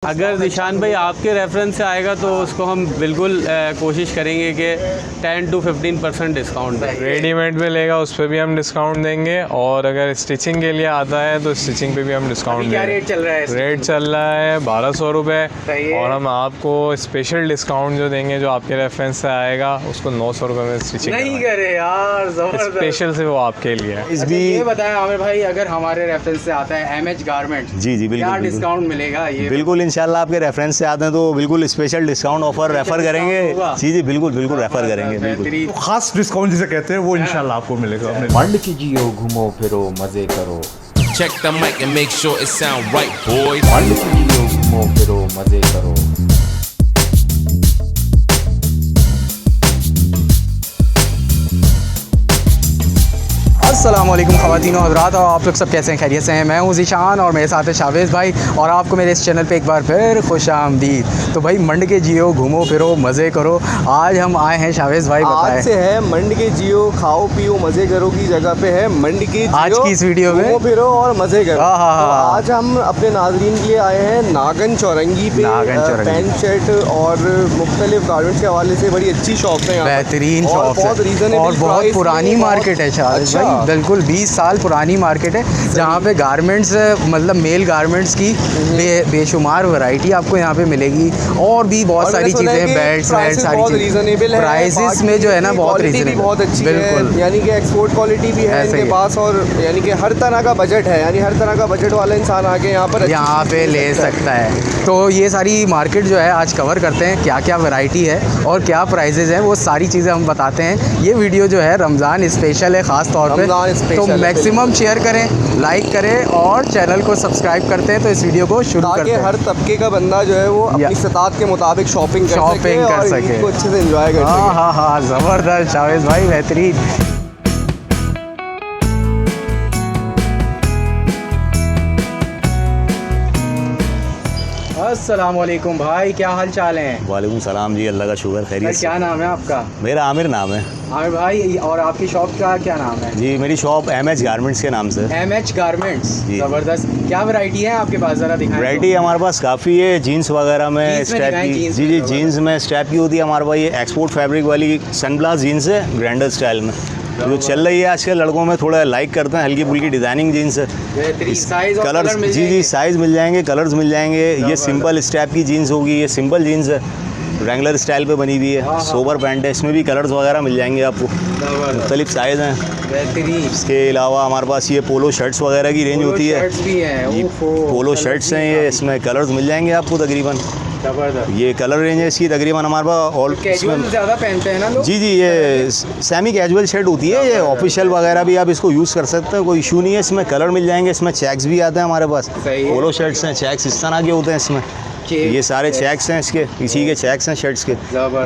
अगर निशान भाई आपके रेफरेंस से आएगा तो उसको हम बिल्कुल कोशिश करेंगे कि 10 to 15% डिस्काउंट दें। रेडीमेड में लेगा उस पर भी हम डिस्काउंट देंगे और अगर स्टिचिंग के लिए आता है तो स्टिचिंग पे भी हम डिस्काउंट देंगे। क्या रेट चल रहा है? रेट चल रहा है 1200 रुपये और हम आपको स्पेशल डिस्काउंट जो देंगे जो आपके रेफरेंस से आएगा उसको 900 रुपये में स्टिचिंग नहीं करे यार, जबरदस्त। स्पेशल से वो आपके लिए है। अच्छा, ये बताएं आमिर भाई, अगर हमारे रेफरेंस से आता है एमएच गारमेंट्स, जी बिल्कुल, क्या डिस्काउंट मिलेगा? ये बिल्कुल इंशाल्लाह आपके रेफरेंस से आते हैं तो बिल्कुल स्पेशल डिस्काउंट ऑफर रेफर करेंगे। जी बिल्कुल रेफर करेंगे। बिल्कुल खास डिस्काउंट जिसे कहते हैं वो इंशाल्लाह आपको मिलेगा। मंड कीजिए, घूमो फिरो मजे करो। Check the mic and make sure it sound right, boys. मंड कीजिए, घूमो फिरो मजे करो। अस्सलामुअलैकुम ख़वातीन और हज़रात, और आप लोग सब कैसे हैं? खैरियत से हैं? मैं हूं ज़ीशान और मेरे साथ है शावेज़ भाई, और आपको मेरे इस चैनल पे एक बार फिर खुश आमदीद। तो भाई मंड के जियो, घूमो फिरो मज़े करो। आज हम आए हैं शावेज़ भाई, बताएं। आज से है मंड के जियो, खाओ पियो मज़े करो की जगह पे है मंड के जियो। आज की इस वीडियो में घूमो फिरो और मज़े करो। हाँ। तो आज हम अपने नाज़रीन के लिए आए हैं नागन चौरंगी पे। पैंट शर्ट और मुख्तलिफ गारमेंट्स के हवाले से बड़ी अच्छी शॉप है, बेहतरीन शॉप है और बहुत प्राइस पुरानी मार्केट है शावेज़ भाई, बिल्कुल 20 साल पुरानी मार्केट है, जहाँ पे गारमेंट्स मतलब मेल गारमेंट्स की बेशुमार वैरायटी आपको यहाँ पे मिलेगी और भी बहुत सारी चीज़ें, बेल्ट्स सारी चीज़ें प्राइसेस में जो है ना बहुत रीजनेबल, बहुत अच्छी बिल्कुल, है। यानी कि एक्सपोर्ट क्वालिटी भी है इनके पास, और यानी कि हर तरह का बजट है, यानी हर तरह का बजट वाला इंसान आके यहाँ पे ले सकता है। तो ये सारी मार्केट जो है आज कवर करते हैं, क्या क्या वैरायटी है और क्या प्राइजेज़ हैं, वो सारी चीज़ें हम बताते हैं। ये वीडियो जो है रमज़ान स्पेशल है, ख़ास तौर पे, तो मैक्सिमम शेयर करें, लाइक करें और चैनल को सब्सक्राइब करते हैं। तो इस वीडियो को शुरू करते हैं। हर तबके का बंदा जो है वो अपनी इस्तात के मुताबिक शॉपिंग कर सके, अच्छे से एंजॉय कर सके। हाँ, ज़बरदस्त शावेज़ भाई, बेहतरीन। अस्सलामुअलैकुम भाई, क्या हाल चाल है? वालेकुम सलाम जी, अल्लाह का शुक्र, खैरियत। क्या नाम है आपका? मेरा आमिर नाम है। आमिर भाई, और आपकी शॉप का क्या नाम है? जी मेरी शॉप एमएच गारमेंट्स के नाम से। एमएच गारमेंट्स, ज़बरदस्त। क्या वैरायटी है आपके पास, ज़रा दिखाएं। वैरायटी हमारे पास काफ़ी है, जीन्स वगैरह में स्ट्रैप की। जी जीन्स में स्ट्रैप की होती है हमारे पास। ये एक्सपोर्ट फैब्रिक वाली सनब्लास्ट जीन्स है, ग्रैंडर स्टाइल में जो चल रही है आजकल, लड़कों में थोड़ा लाइक करते हैं, हल्की फुल्की डिज़ाइनिंग जीन्स है। कलर्स जी साइज़ मिल जाएंगे, कलर्स मिल जाएंगे। ये सिंपल स्ट्रैप की जीन्स होगी, ये सिंपल जीन्स है, रेंगुलर स्टाइल पे बनी हुई है, सोबर पैंट है। इसमें भी कलर्स वगैरह मिल जाएंगे आपको, मुख्तलिफ साइज़ हैं। इसके अलावा हमारे पास ये पोलो शर्ट्स वगैरह की रेंज होती है। ये पोलो शर्ट्स हैं, ये इसमें कलर्स मिल जाएंगे आपको तकरीबन। ये कलर रेंज है इसकी तकरीबन हमारे पास। और कैजुअल ज़्यादा पहनते हैं ना लोग? जी ये सेमी कैजुअल शर्ट होती है, ये ऑफिशियल वगैरह भी आप इसको यूज़ कर सकते हैं, कोई इशू नहीं है। इसमें कलर मिल जाएंगे, इसमें चेक्स भी आते हैं हमारे पास। पोलो शर्ट्स हैं, चेक्स इस तरह के होते हैं इसमें। ये सारे चेक्स हैं इसके, इसी के चेक्स हैं शर्ट्स के।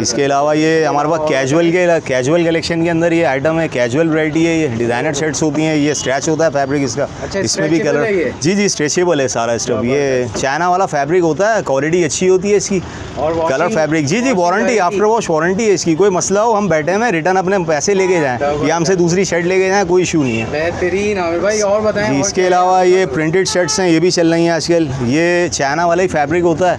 इसके अलावा ये हमारे पास कैजुअल कलेक्शन के अंदर ये आइटम है, कैजुअल वैरायटी है। ये डिज़ाइनर शर्ट्स होती हैं, ये स्ट्रेच होता है फैब्रिक इसका। इसमें भी कलर जी स्ट्रेचेबल है सारा स्टफ। ये चाइना वाला फैब्रिक होता है, क्वालिटी अच्छी होती है इसकी। कलर फैब्रिक जी वारंटी, आफ्टर वॉश वारंटी है इसकी। कोई मसला हो हम बैठे में रिटर्न अपने पैसे लेके जाएँ या हमसे दूसरी शर्ट लेके जाएँ, कोई इशू नहीं है। बेहतरीन आमिर भाई, और बताएं। इसके अलावा ये प्रिंटेड शर्ट्स हैं, ये भी चल रही हैं आजकल। ये चाइना वाला ही फैब्रिक होता है,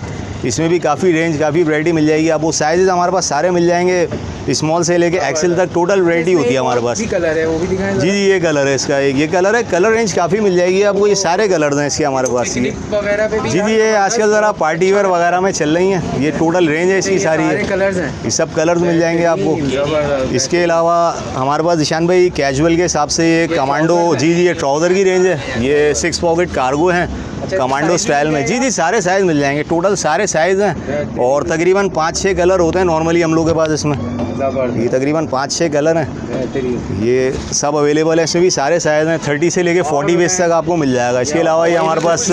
इसमें भी काफ़ी रेंज, काफ़ी वैरायटी मिल जाएगी आपको। साइजेस हमारे पास सारे मिल जाएंगे, स्मॉल से लेके एक्सेल तक टोटल वैरायटी होती है हमारे पास। कलर है वो भी दिखाएं। जी ये कलर है इसका, एक ये कलर है। कलर रेंज काफ़ी मिल जाएगी आपको, ये सारे कलर हैं इसके हमारे पास। जी ये आजकल ज़रा पार्टी वेयर वगैरह में चल रही हैं। ये टोटल रेंज है इसकी सारी, कलर्स हैं, ये सब कलर्स मिल जाएंगे आपको। इसके अलावा हमारे पास ईशान भाई कैजुअल के हिसाब से ये कमांडो, जी ये ट्राउज़र की रेंज है। ये 6 पॉकेट कार्गो हैं कमांडो स्टाइल में। जी सारे साइज़ मिल जाएंगे, टोटल सारे साइज़ हैं और तकरीबन 5-6 कलर होते हैं नॉर्मली हम लोग के पास इसमें। ये तकरीबन 5-6 कलर हैं, ये सब अवेलेबल है। इसमें भी सारे साइज़ हैं, 30 से लेके 40 बेस तक आपको मिल जाएगा। इसके अलावा ये हमारे पास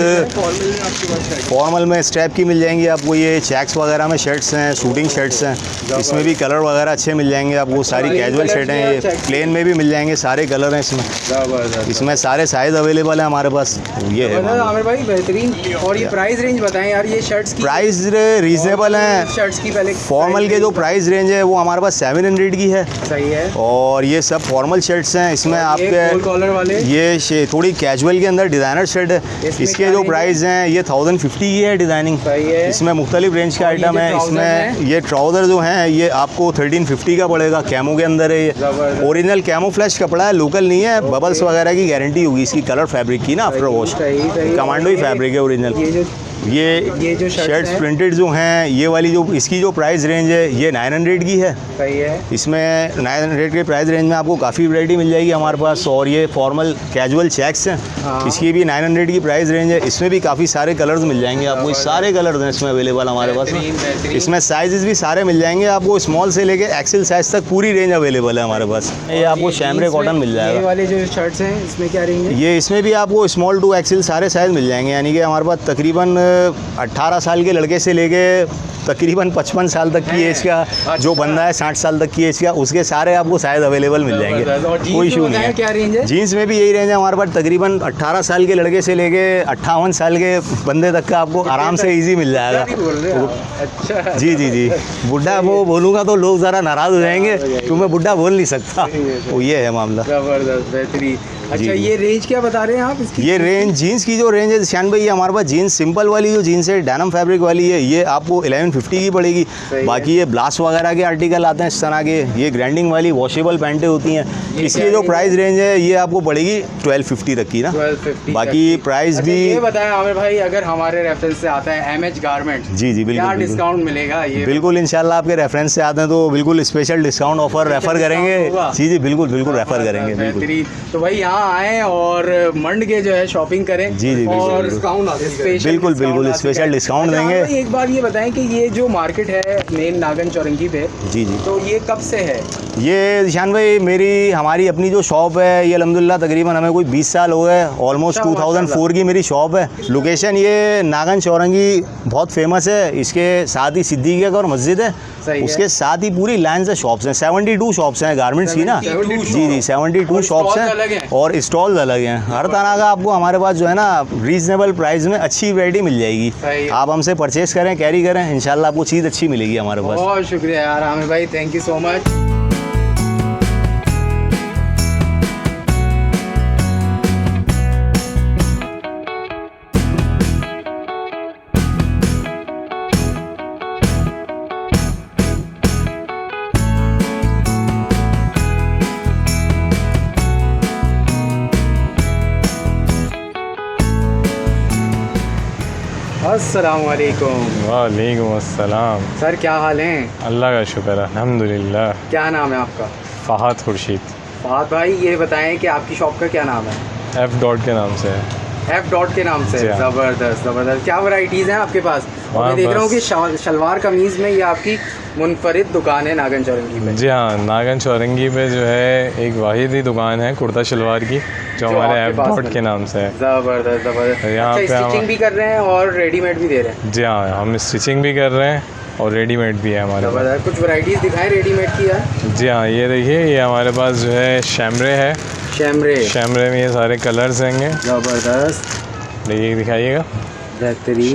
फॉर्मल में स्ट्रैप की मिल जाएंगी आपको। ये चेक्स वगैरह में शर्ट्स हैं, शूटिंग शर्ट्स हैं, इसमें भी कलर वगैरह अच्छे मिल जाएंगे आपको। सारी कैजुअल शर्ट हैं, ये प्लेन में भी मिल जाएंगे, सारे कलर हैं इसमें। इसमें सारे साइज़ अवेलेबल हैं हमारे पास। ये है आमिर भाई, बेहतरीन। और ये प्राइस रेंज बताएं यार, ये शर्ट्स की प्राइस रीजनेबल हैं। शर्ट्स की पहले फॉर्मल के जो प्राइस रेंज है वो हमारे पास पास 700 की है। सही है। और ये सब फॉर्मल शर्ट्स हैं, इसमें आपके कॉलर वाले ये थोड़ी कैजुअल के अंदर डिज़ाइनर शर्ट है। इसके जो प्राइस हैं ये 1050 की है डिज़ाइनिंग। सही है। इसमें मुख्तलिफ रेंज के आइटम है। इसमें ये ट्राउज़र जो हैं ये आपको 1350 का पड़ेगा। कैमो के अंदर है ये, ओरिजिनल कैमोफ्लेज कपड़ा है, लोकल नहीं है। बबल्स वगैरह की गारंटी होगी इसकी, कलर फैब्रिक की ना, आफ्टर वॉश कमांडो ही फैब्रिक है ओरिजिनल। ये जो शर्ट्स प्रिंटेड जो हैं ये वाली जो इसकी जो प्राइस रेंज है ये 900 की है। सही है। इसमें 900 के प्राइस रेंज में आपको काफ़ी वैरायटी मिल जाएगी हमारे पास। और ये फॉर्मल कैजुअल चेक्स हैं, इसकी भी 900 की प्राइस रेंज है। इसमें भी काफ़ी सारे कलर्स मिल जाएंगे आपको, ये सारे कलर्स हैं इसमें अवेलेबल हमारे पास। इसमें साइज़ भी सारे मिल जाएंगे आपको, स्मॉल से लेके एक्सेल साइज़ तक पूरी रेंज अवेलेबल है हमारे पास। ये आपको शैमरे कॉटन मिल जाएगा। ये वाले जो शर्ट्स हैं इसमें क्या रेंज है? ये इसमें भी आपको स्मॉल टू एक्सेल सारे साइज़ मिल जाएंगे, यानी कि हमारे पास तकरीबन 18 साल के लड़के से लेके तकरीबन 55 साल तक की एज का जो बंदा है, 60 साल तक की एज का, उसके सारे आपको साइज़ अवेलेबल मिल जाएंगे, कोई इशू नहीं है। क्या रेंज है? जीन्स में भी यही रेंज है हमारे पास, तकरीबन 18 साल के लड़के से लेके 58 साल के बंदे तक का आपको आराम से इजी मिल जाएगा। अच्छा। जी बुढ़ा वो बोलूँगा तो लोग ज़रा नाराज़ हो जाएंगे क्योंकि मैं बुढ़ा बोल नहीं सकता, तो ये है मामला। ज़बरदस्त, बेहतरीन। अच्छा, ये रेंज क्या बता रहे हैं आप इसकी? ये रेंज जीन्स की जो रेंज है शान भाई, हमारे पास जीन्स सिंपल वाली जो जीन्स है डैनम फैब्रिक वाली है, ये आपको 1150 की पड़ेगी। बाकी ये ब्लास्ट वगैरह के आर्टिकल आते हैं इस तरह के, ये ग्राइंडिंग वाली वॉशेबल पैंटें होती हैं, इसकी जो प्राइस रेंज है ये आपको पड़ेगी 1250 तक की ना। 1250 बाकी प्राइस भी ये बताएं आमिर भाई, अगर हमारे रेफरेंस से आता है MH गारमेंट, जी बिल्कुल, क्या डिस्काउंट मिलेगा? ये बिल्कुल इंशाल्लाह आपके रेफरेंस से आते हैं तो बिल्कुल स्पेशल डिस्काउंट ऑफर रेफर करेंगे। जी बिल्कुल रेफर करेंगे बिल्कुल। तो भाई यहाँ आएँ और मंड के जो है शॉपिंग करें। जी और बिल्कुल स्पेशल डिस्काउंट देंगे। एक बार ये बताएं कि ये जो मार्केट है मेन नागन चौरंगी पे, जी तो ये कब से है? ये शान भाई हमारी अपनी जो शॉप है ये अल्हम्दुलिल्लाह तकरीबन हमें कोई 20 साल हो गए, ऑलमोस्ट 2004 की मेरी शॉप है। लोकेशन ये नागन चौरंगी बहुत फेमस है, इसके साथ ही सिद्दीक़ और मस्जिद है, उसके साथ ही पूरी लाइन से शॉप्स हैं। 72 शॉप्स हैं गारमेंट्स की ना। जी 72 शॉप्स हैं और स्टॉल्स अलग हैं। हर तरह का आपको हमारे पास जो है ना रीजनेबल प्राइस में अच्छी वैरायटी मिल जाएगी। आप हमसे परचेस करें, कैरी करें, इंशाल्लाह आपको चीज़ अच्छी मिलेगी हमारे पास। बहुत शुक्रिया यार आमिर भाई, थैंक यू सो मच। अस्सलाम वालेकुम। वालेकुम अस्सलाम। सर क्या हाल हैं? अल्लाह का शुक्र है, अल्हम्दुलिल्लाह। क्या नाम है आपका? फ़हाद खुर्शीद। फ़हाद भाई ये बताएं कि आपकी शॉप का क्या नाम है? F डॉट के नाम से है। F डॉट के नाम से। ज़बरदस्त। क्या वैरायटीज़ हैं आपके पास? मैं देख रहा हूँ कि शलवार कमीज़ में ये आपकी मुनफरिद दुकान है नागन चौरंगी में। जी हाँ, नागन चौरंगी पे जो है एक वाहिद ही दुकान है कुर्ता शलवार की, जो हमारे F डॉट के नाम से है। ज़बरदस्त। यहाँ पे स्टिचिंग भी कर रहे हैं और रेडीमेड भी दे रहे हैं? जी हाँ, हम स्टिचिंग भी कर रहे हैं और रेडीमेड भी है हमारे पास। कुछ वैरायटीज़ दिखाएं रेडीमेड की यार। जी हाँ, ये देखिए, ये हमारे पास जो है शैमरे है। शैमरे में ये सारे कलर्स होंगे। ज़बरदस्त। देखिए, दिखाइएगा बेहतरीन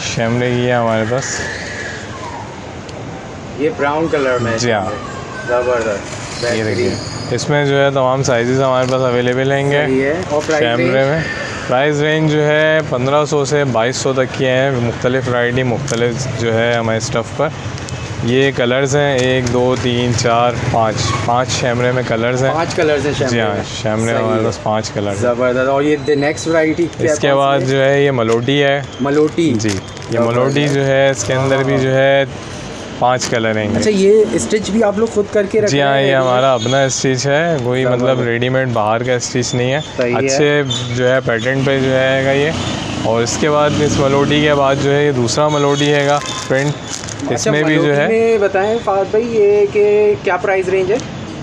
शैमरे की है हमारे पास। ये ब्राउन कलर में। जी हाँ, ज़बरदस्त। ये देखिए, इसमें जो है तमाम साइज़ हमारे पास अवेलेबल होंगे। शैमरे में प्राइस रेंज जो है 1500 से 2200 तक की है। मुख्तलिफ वैरायटी मुख्तलिफ जो है हमारे स्टफ़ पर। ये कलर्स हैं 1 2 3 4 5 शैमरे में कलर्स हैं। 5 कलर्स हैं शैमरे। जी हाँ, शैमरे हमारे पास 5 कलर। ज़बरदस्त। और ये नेक्स्ट वैरायटी इसके बाद जो है ये मलोटी है। मलोटी। जी, ये मलोटी जो है इसके अंदर भी जो है 5 कलर हैं। अच्छा, ये स्टिच भी आप लोग खुद करके रखते हैं? जी हाँ, ये हमारा अपना स्टिच है, कोई मतलब रेडीमेड बाहर का स्टिच नहीं है। अच्छे जो है पैटर्न पे जो है ये। और इसके बाद इस मलोटी के बाद जो है ये दूसरा मलोटी हैगा प्रिंट। इसमें भी जो है बताएं फ़हाद भाई ये कि क्या प्राइस रेंज है?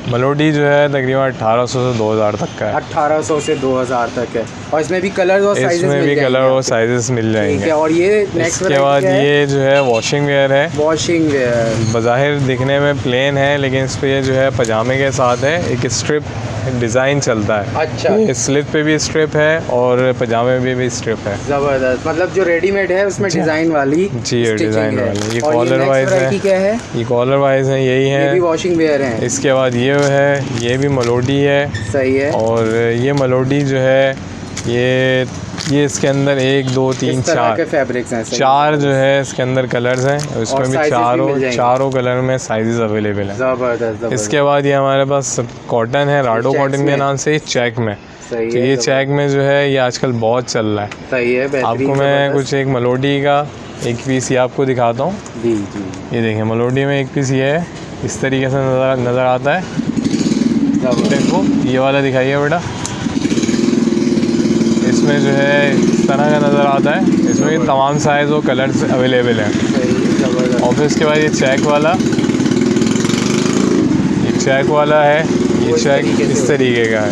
मलोटी जो है तकरीबन 1800 से 2000 तक का है। 1800 से 2000 तक है। और इसमें भी कलर और साइजेस इसमें भी कलर और साइजेस मिल जाएंगे। और ये नेक्स्ट इसके बाद ये जो है वॉशिंग वेयर है। वॉशिंग वेयर बज़ाहिर दिखने में प्लेन है, लेकिन इस पर ये जो है पजामे के साथ है, एक स्ट्रिप डिज़ाइन चलता है। अच्छा। ये स्लिप पे भी स्ट्रिप है और पजामे में भी स्ट्रिप है। ज़बरदस्त, मतलब जो रेडीमेड है उसमें डिज़ाइन वाली जी, stitching डिज़ाइन है। वाली। ये और कॉलर वाइज है। variety क्या है? ये कॉलर वाइज है, यही ये भी है। वॉशिंग वेयर है। इसके बाद ये है, ये भी मेलोडी है। सही है। और ये मेलोडी जो है ये इसके अंदर 1 2 3 इस तरह के 4 फैब्रिक्स हैं। सही 4 जो है इसके अंदर कलर्स हैं। इसमें भी sizes भी मिल जाएंगे। चारों कलर में साइजेस अवेलेबल हैं। ज़बरदस्त। इसके बाद ये हमारे पास कॉटन है, राडो चेक्स कॉटन के में। नाम से, चेक में। सही तो है। ये चेक में जो है ये आजकल बहुत चल रहा है। सही है, बेहतरीन। आपको मैं ज़बरदस्त। कुछ एक मेलोडी का एक पीस ये आपको दिखाता हूँ। जी जी। ये देखें, मेलोडी में एक पीस ये है, इस तरीके से नज़र आता है। देखो ये वाला दिखाइए बेटा, इसमें जो है इस तरह का नज़र आता है। इसमें भी तमाम साइज़ और कलर्स अवेलेबल हैं। और फिर इसके बाद ये चेक वाला है, ये चेक इस तरीके का है।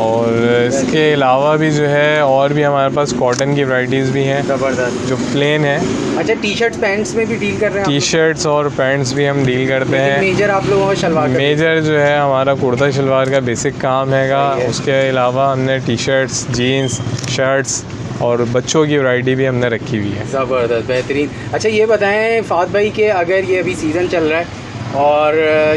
और इसके अलावा भी जो है और भी हमारे पास कॉटन की वैराइटीज़ भी हैं ज़बरदस्त जो प्लेन है। अच्छा, टी शर्ट्स पैंट्स में भी डील कर रहे हैं? टी शर्ट्स और पैंट्स भी हम डील करते हैं। मेजर आप लोगों का शलवार का मेजर जो है हमारा कुर्ता शलवार का बेसिक काम हैगा। उसके अलावा हमने टी शर्ट्स, जीन्स, शर्ट्स और बच्चों की वैरायटी भी हमने रखी हुई है। ज़बरदस्त, बेहतरीन। अच्छा ये बताएं फ़ात भाई कि अगर ये अभी सीज़न चल रहा है और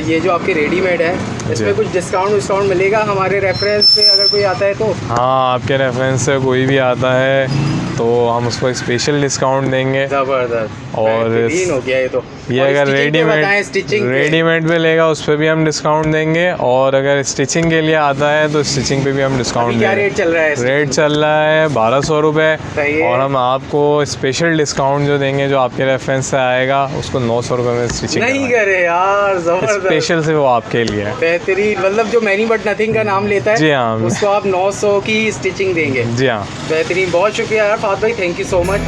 ये जो आपके रेडीमेड है इसमें कुछ डिस्काउंट मिलेगा हमारे रेफरेंस से अगर कोई आता है तो? हाँ, आपके रेफरेंस से कोई भी आता है तो हम उसको स्पेशल डिस्काउंट देंगे। ज़बरदस्त, और बेहतरीन हो गया ये तो। ये और अगर स्टिचिंग रेडीमेड पे लेगा उस पर भी हम डिस्काउंट देंगे, और अगर स्टिचिंग के लिए आता है तो स्टिचिंग पे भी हम डिस्काउंट देंगे। क्या रेट चल रहा है? रेट चल रहा है 1200 रुपये, सही है। और हम आपको स्पेशल डिस्काउंट जो देंगे जो आपके रेफरेंस से आएगा उसको 900 रुपये में स्टिचिंग नहीं करे यार, ज़बरदस्त, स्पेशल से वो आपके लिए है। बेहतरीन। मतलब जो मैनी बट नथिंग का नाम लेता है जी हाँ, उसको आप 900 की स्टिचिंग देंगे। जी हाँ, बेहतरीन, बहुत शुक्रिया यार फात भाई, थैंक यू सो मच।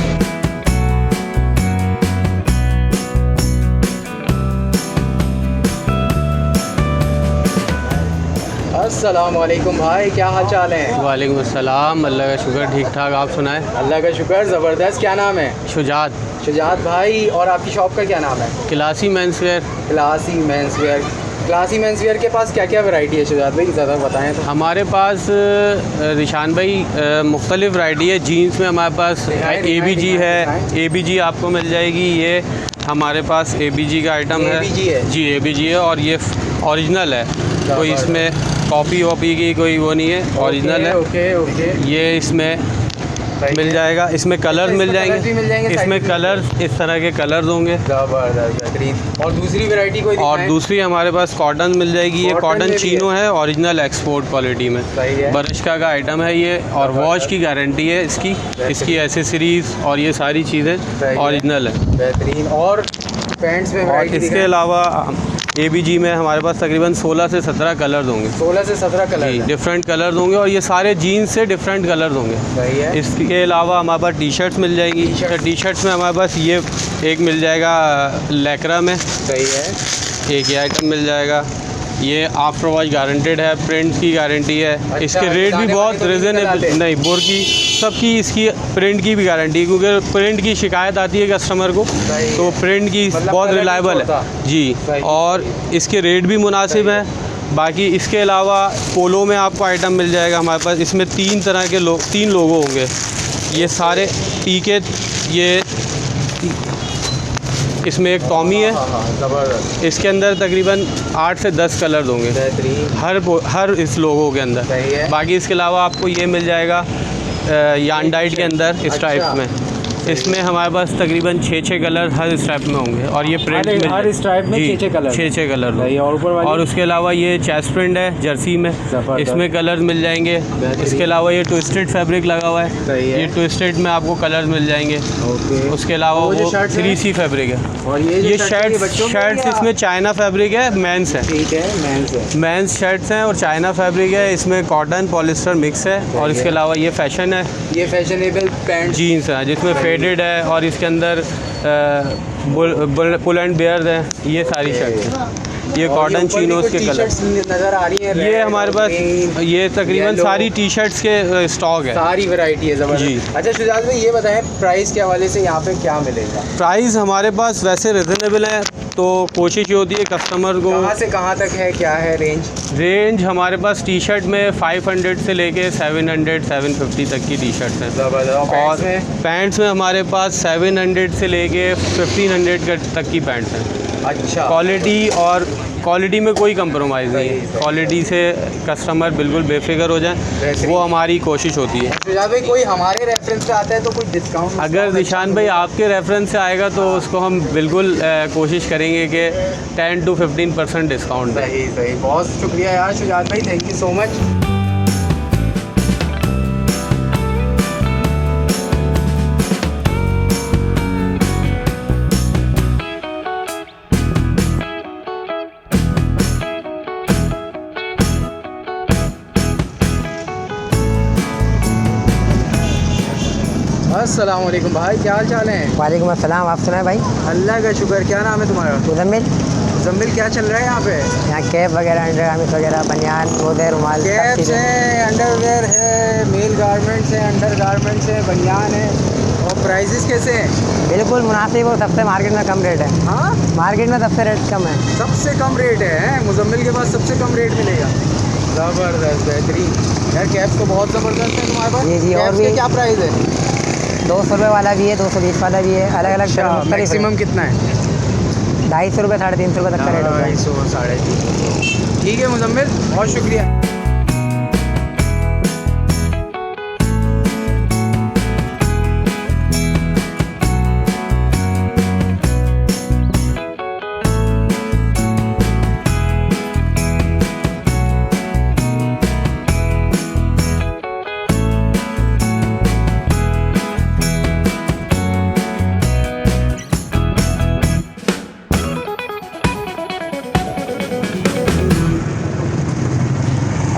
अस्सलाम वालेकुम भाई, क्या हाल चाल है? वालेकुम अस्सलाम, अल्लाह का शुक्र, ठीक ठाक। आप सुनाएं? अल्लाह का शुक्र, ज़बरदस्त। क्या नाम है? शुजात, शुजात भाई। और आपकी शॉप का क्या नाम है? Classy men's wear. Classy men's wear. Classy men's wear के पास क्या क्या वैरायटी है शुजात भाई, ज़्यादा बताएं तो। हमारे पास रिशान भाई मुख्तलिफ वैरायटी है। जीन्स में हमारे पास ABG है, ABG आपको मिल जाएगी। ये हमारे पास ABG का आइटम है। ABG है? जी, ABG है, और ये ओरिजिनल है, कोई इसमें कॉपी वॉपी की कोई वो नहीं है, ओरिजिनल है। ओके। ये इसमें मिल जाएगा, इसमें कलर मिल जाएंगे, इसमें कलर इस तरह के कलर्स होंगे। ज़बरदस्त, बेहतरीन। और दूसरी वैरायटी कोई और दूसरी हमारे पास कॉटन मिल जाएगी। ये कॉटन में कॉटन भी चीनो है, ओरिजिनल एक्सपोर्ट क्वालिटी में। सही है। बरिश्का का आइटम है ये, और वॉश की गारंटी है इसकी एसेसरीज़ और ये सारी चीज़ें ओरिजिनल है। बेहतरीन। और पैंट्स में और वैरायटी इसके अलावा ABG में हमारे पास तकरीबन 16 से 17 कलर्स होंगे। 16 से 17 कलर जी, डिफरेंट कलर्स होंगे, और ये सारे जीन्स से डिफरेंट कलर्स होंगे। सही है। इसके अलावा हमारे पास टी शर्ट्स मिल जाएंगी। टी शर्ट्स में हमारे पास ये एक मिल जाएगा लैक्रा में। सही है। एक ये आइटम मिल जाएगा, ये आफ्टर वॉश गारंटेड है, प्रिंट की गारंटी है। अच्छा, इसके रेट भी बहुत रिजनेबल, नहीं बोर की सबकी इसकी प्रिंट की भी गारंटी, क्योंकि प्रिंट की शिकायत आती है कस्टमर को, तो प्रिंट की मतलब बहुत कलर नहीं रिलायबल है छोड़ता। जी, और इसके रेट भी मुनासिब हैं। बाकी इसके अलावा पोलो में आपको आइटम मिल जाएगा हमारे पास। इसमें 3 तरह के तीन लोगो होंगे। ये सारे पीके, ये इसमें एक टॉमी है। ज़बरदस्त, इसके अंदर तकरीबन 8 से 10 कलर्स होंगे बेहतरीन। हर इस लोगों के अंदर। सही है। बाकी इसके अलावा आपको ये मिल जाएगा यान डाइट के अंदर इस टाइप में। इसमें हमारे पास तकरीबन 6 कलर हर स्ट्राइप में होंगे, और ये प्रिंट हर स्ट्राइप में 6 कलर 6 कलर सही। और ऊपर वाली? और उसके अलावा ये चेस्ट प्रिंट है जर्सी में, इसमें कलर्स मिल जाएंगे। इसके अलावा ये ट्विस्टेड फैब्रिक लगा हुआ है, सही है। ये ट्विस्टेड में आपको कलर्स मिल जाएंगे। उसके अलावा वो 3C फैब्रिक है। और ये शर्ट्स इसमें चाइना फैब्रिक है, मेंस है। ठीक है, मेंस है। मेंस शर्ट्स हैं और चाइना फैब्रिक है, इसमें कॉटन पॉलिस्टर मिक्स है। और इसके अलावा ये फैशन है, ये फैशनेबल पैंट जीन्स है जिसमें फेडेड है, और इसके अंदर पुल एंड बेयर है। ये सारी शर्ट है। ये कॉटन चीनोस के कलर नज़र आ रही है। ये हमारे पास ये तकरीबन सारी टी शर्ट्स के स्टॉक है, सारी वैरायटी है। ज़बरदस्त जी। अच्छा शुजात भाई, ये बताएं प्राइस के हवाले से यहाँ पे क्या मिलेगा? प्राइस हमारे पास वैसे रिजनेबल है। तो कोशिश ये होती है कस्टमर को। कहाँ से कहाँ तक है, क्या है रेंज हमारे पास टी शर्ट में 500 से लेके 700 750 तक की टी शर्ट्स हैं। और पैंट्स में हमारे पास 700 से लेके 1500 तक की पैंट्स हैं। अच्छा, क्वालिटी में कोई कंप्रोमाइज़ नहीं है। क्वालिटी से कस्टमर बिल्कुल बेफिक्र हो जाए, वो हमारी कोशिश होती है। शुजात भाई कोई हमारे रेफरेंस से आता है तो कोई डिस्काउंट? अगर निशान भाई आपके रेफरेंस से आएगा तो उसको हम बिल्कुल कोशिश करेंगे कि 10 to 15% डिस्काउंट दें। सही, बहुत शुक्रिया यार शुजात भाई, थैंक यू सो मच। अस्सलाम वालेकुम भाई, क्या हाल चाल है? वालेकुम अस्सलाम, आप सुनाए भाई? अल्लाह का शुक्र। क्या नाम है तुम्हारा? मुजम्मिल। मुजम्मिल, क्या चल रहा है यहाँ पे? यहाँ कैप वगैरह, अंडरगारमेंट्स वगैरह, बनियान, मोजे, रुमाल, सब कैप्स चीज़ें। है, अंडरवेयर है, मेल गारमेंट्स है, अंडर गारमेंट्स है, बनियान है। और प्राइसेस कैसे हैं? बिल्कुल मुनासिब और सबसे मार्केट में कम रेट है। हाँ, मार्केट में सबसे रेट कम है। सबसे कम रेट है। मुजम्मिल के पास सबसे कम रेट मिलेगा। ज़बरदस्त, बेहतरीन यार। कैप्स तो बहुत ज़बरदस्त है तुम्हारे पास। जी, और कैप्स भी के क्या प्राइस है? 200 रुपये वाला भी है, 220 वाला भी है, अलग अलग मैक्सिमम कितना है? 250 रुपये, 350 रुपये तक का रेट होता है। 250, 350। ठीक है मुजम्मिल, बहुत शुक्रिया।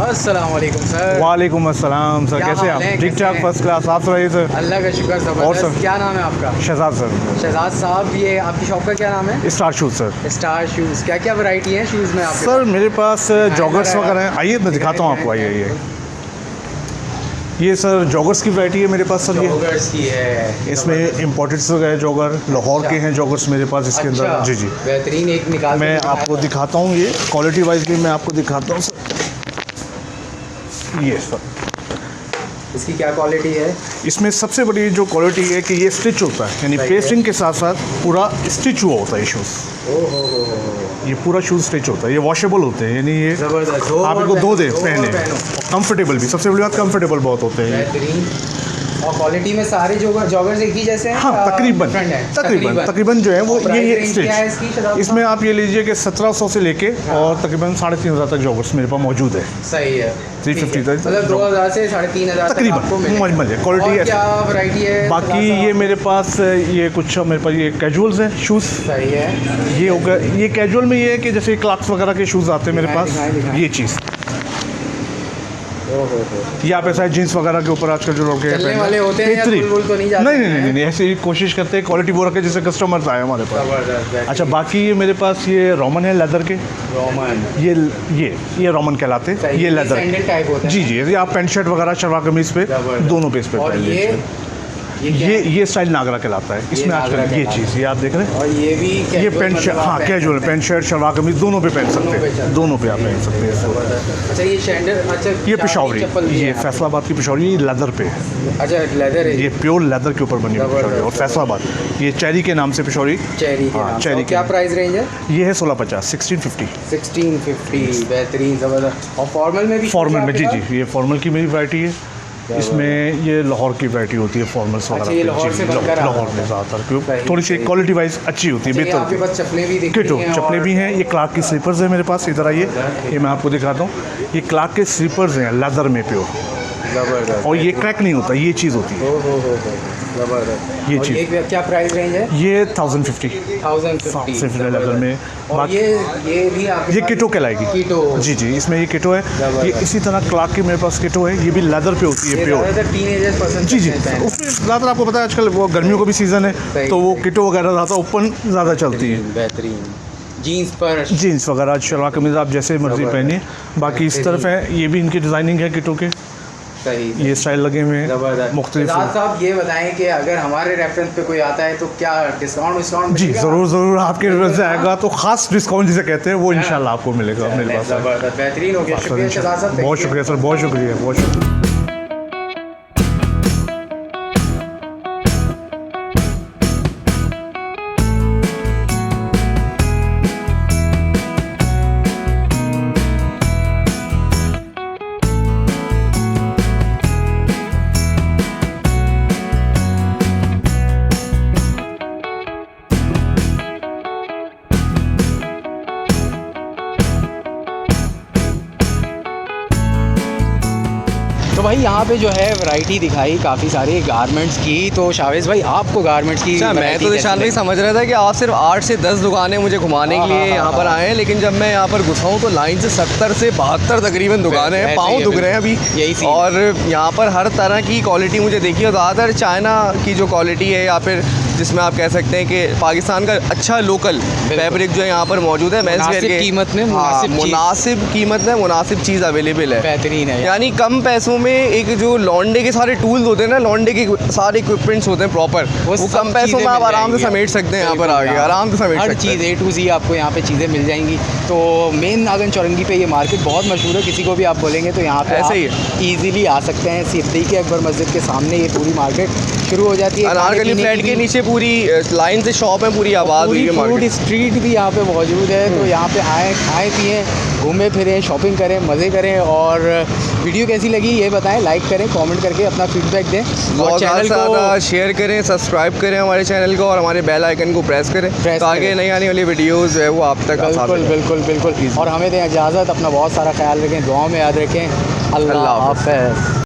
अस्सलाम वालेकुम सर। वालेकुम अस्सलाम सर, क्या कैसे हाल है? आप? ठीक ठाक, कैसे फर्स्ट क्लास, आप सुनाइए सर? अल्लाह का शुक्र, और ज़बरदस्त। सर? क्या नाम है आपका? शहजाद सर। शहजाद साहब, ये आपकी शॉप का क्या नाम है? Star shoes sir. Star shoes. क्या क्या वैरायटी है शूज़ में आपके? सर मेरे पास जॉगर्स वगैरह हैं, आइए मैं दिखाता हूँ आपको। आइए ये सर जॉगर्स की वैरायटी है मेरे पास सर। ये जॉगर्स की है। इसमें इम्पोर्टेड है जॉगर, लाहौर के हैं जॉगर्स मेरे पास इसके अंदर। जी बेहतरीन, एक निकाल मैं आपको दिखाता हूँ। ये क्वालिटी वाइज भी मैं आपको दिखाता हूँ सर। ये सर, इसकी क्या क्वालिटी है? इसमें सबसे बड़ी जो क्वालिटी है कि ये स्टिच होता है, यानी पेस्टिंग के साथ साथ पूरा स्टिच हुआ होता है ये शूज़। ये पूरा शूज़ स्टिच होता है, ये वॉशेबल होते हैं, यानी ये ज़बरदस्त। आप इनको धो दे पहने, कंफर्टेबल भी। सबसे बड़ी बात कंफर्टेबल बहुत होते हैं। बेहतरीन। और क्वालिटी में सारे जॉगर्स एक ही जैसे हैं? हाँ, तकरीबन जो है वो ये स्टिच। इसमें आप ये लीजिए कि 1700 से लेके और तकरीबन 3500 तक जॉगर्स मेरे पास मौजूद है। सही है। 350 तक, मतलब 2000 से 3500 तकरीबन मौजूद है। क्वालिटी है। क्या वैरायटी है? बाकी ये मेरे पास ये कुछ मेरे पास ये कैजुअल्स हैं शूज़। सही है। ये होगा, ये कैजुअल में ये है कि जैसे क्लार्क्स वगैरह के शूज़ आते हैं मेरे पास, ये चीज़। ये आप ऐसा जीन्स वगैरह के ऊपर आजकल जो लोग चलने वाले होते हैं या बुलबुल तो नहीं जाते? नहीं, ऐसे ही कोशिश करते हैं क्वालिटी वो रखे जैसे कस्टमर्स आए हमारे पास। अच्छा, बाकी ये मेरे पास ये रोमन है, लेदर के। रोमन, ये रोमन कहलाते हैं, ये लेदर सैंडल टाइप होते हैं। जी, ये आप पैंट शर्ट वगैरह शलवार कमीज पे दोनों पे इस पे और पहन लीजिए। ये स्टाइल नागरा कहलाता है। इसमें आजकल ये चीज़ ये आप देख रहे हैं। और ये भी ये पैंट शर्ट, हाँ कैजुअल पैंट शर्ट शलवार कमीज दोनों पे पहन सकते हैं, दोनों पे आप पहन सकते हैं इसको। अच्छा, ये सैंडल, अच्छा ये पिशौरी, ये फैसलाबाद की पिशौरी, ये लेदर पे है। अच्छा, लेदर है ये प्योर लेदर के ऊपर बनी हुई पिशौरी। और फैसलाबाद ये चेरी के नाम से पिशौरी। चेरी के नाम से। क्या प्राइस रेंज है? ये है 1650, 1650। 1650, बेहतरीन, ज़बरदस्त। और फॉर्मल में भी? फॉर्मल में जी, ये फॉर्मल की मेरी वैरायटी है। इसमें ये लाहौर की वैरायटी होती है फॉर्मल्स वगैरह। अच्छा, ये लाहौर से बनकर लाहौर में ज़्यादातर थोड़ी सी क्वालिटी वाइज अच्छी होती है, बेहतर। आपके पास चप्पलें भी दिख रही हैं? चप्पलें भी हैं। ये क्लार्क की स्लीपर्स है मेरे पास, इधर आइए, ये मैं आपको दिखाता हूँ। ये क्लार्क के स्लीपर्स हैं लेदर में प्योर, ज़बरदस्त। और ये क्रैक नहीं होता, ये चीज़ होती है। ज़बरदस्त। ये और चीज़ ये क्या प्राइस रेंज है? ये 1050 1050 लेदर में। और ये भी आपके ये पास किटो कहलाएगी। किटो, जी, इसमें ये किटो है। ये इसी तरह क्लार्क की मेरे पास किटो है, ये भी लेदर पे होती है प्योर। टीनेजर्स पसंद जी, उसमें ज़्यादातर आपको पता है आजकल वो गर्मियों का भी सीज़न है, तो वो किटो वगैरह ज़्यादा ओपन ज़्यादा चलती है। बेहतरीन। जीन्स वगैरह शलवार कमीज़ आप जैसे मर्ज़ी पहनिए। बाकी इस तरफ है, ये भी इनकी डिज़ाइनिंग है किटो के। सही ये स्टाइल लगे हुए हैं ज़बरदस्त। मुख्तलिफ। एजाज साहब ये बताएं कि अगर हमारे रेफरेंस पे कोई आता है तो क्या डिस्काउंट जी ज़रूर ज़रूर, आपके रेफरेंस से आएगा तो ख़ास डिस्काउंट जिसे कहते हैं वो इंशाल्लाह आपको मिलेगा मेरे पास। ज़बरदस्त, बेहतरीन हो गया। शुक्रिया एजाज साहब, बहुत शुक्रिया सर, बहुत शुक्रिया, बहुत शुक्रिया। तो भाई यहाँ पे जो है वैरायटी दिखाई काफ़ी सारी गारमेंट्स की। तो शावेज भाई आपको गारमेंट्स की अच्छा, मैं variety तो कैसी निशान भाई लगी? समझ रहा था कि आप सिर्फ 8 से 10 दुकानें मुझे घुमाने के लिए यहाँ पर आए हैं, लेकिन जब मैं यहाँ पर घुसा हूँ तो लाइन से 70 से 72 तकरीबन दुकानें हैं। ऐसे ही पाँव है, दुख रहे हैं अभी। यही सीन। और यहाँ पर हर तरह की क्वालिटी मुझे देखी, और ज़्यादातर चाइना की जो क्वालिटी है या फिर जिसमें आप कह सकते हैं कि पाकिस्तान का अच्छा लोकल फैब्रिक जो है यहाँ पर मौजूद है। मुनासिब कीमत में मुनासिब कीमत में मुनासिब चीज़ अवेलेबल है, बेहतरीन है। यानी कम पैसों में एक जो लॉन्डे के सारे टूल्स होते हैं ना, लॉन्डे के सारे इक्विपमेंट्स होते हैं प्रॉपर, वो सब कम पैसों चीज़ें में आप मिल आराम से जाएंगी। समेट सकते हैं। यहाँ पर आके आराम से समेट हर सकते चीज़ हैं। A to Z आपको यहाँ पे चीज़ें मिल जाएंगी। तो मेन नागन चौरंगी पे ये मार्केट बहुत मशहूर है, किसी को भी आप बोलेंगे तो यहाँ पे ऐसे ही ईजिली आ सकते हैं। सिद्दीक़ अकबर मस्जिद के सामने ये पूरी मार्केट शुरू हो जाती है। अनारकली फ्लैट के नीचे पूरी लाइन से शॉप है, पूरी आबाद हुई है फूड मार्केट। स्ट्रीट भी यहाँ पे मौजूद है। तो यहाँ पे आएँ, खाएँ पिएँ, घूमें फिरें, शॉपिंग करें, मज़े करें। और वीडियो कैसी लगी ये बताएं, लाइक करें, कमेंट करके अपना फीडबैक दें और चैनल को शेयर करें, सब्सक्राइब करें हमारे चैनल को, और हमारे बेल आइकन को प्रेस करें ताकि नई आने वाली वीडियोस है वो आप तक बिल्कुल बिल्कुल बिल्कुल। और हमें दें इजाज़त, अपना बहुत सारा ख्याल रखें, दुआओं में याद रखें। अल्लाह हाफ़िज़।